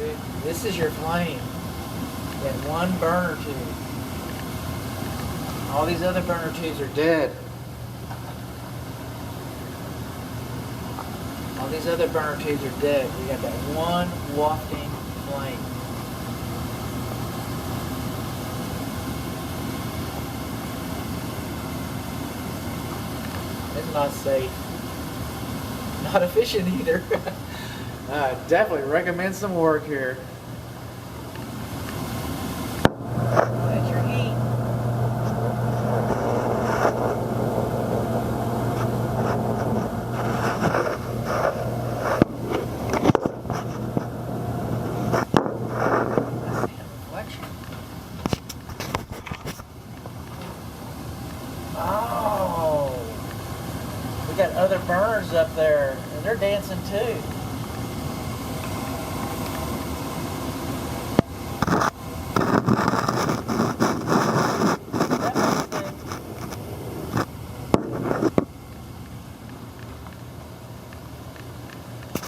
Dude, this is your flame. You got one burner tube. All these other burner tubes are dead. All these other burner tubes are dead. We got that one wafting flame. It's not safe. Not efficient either. Definitely recommend some work here. That's your heat. That's the reflection. Oh, we got other burners up there, and they're dancing too.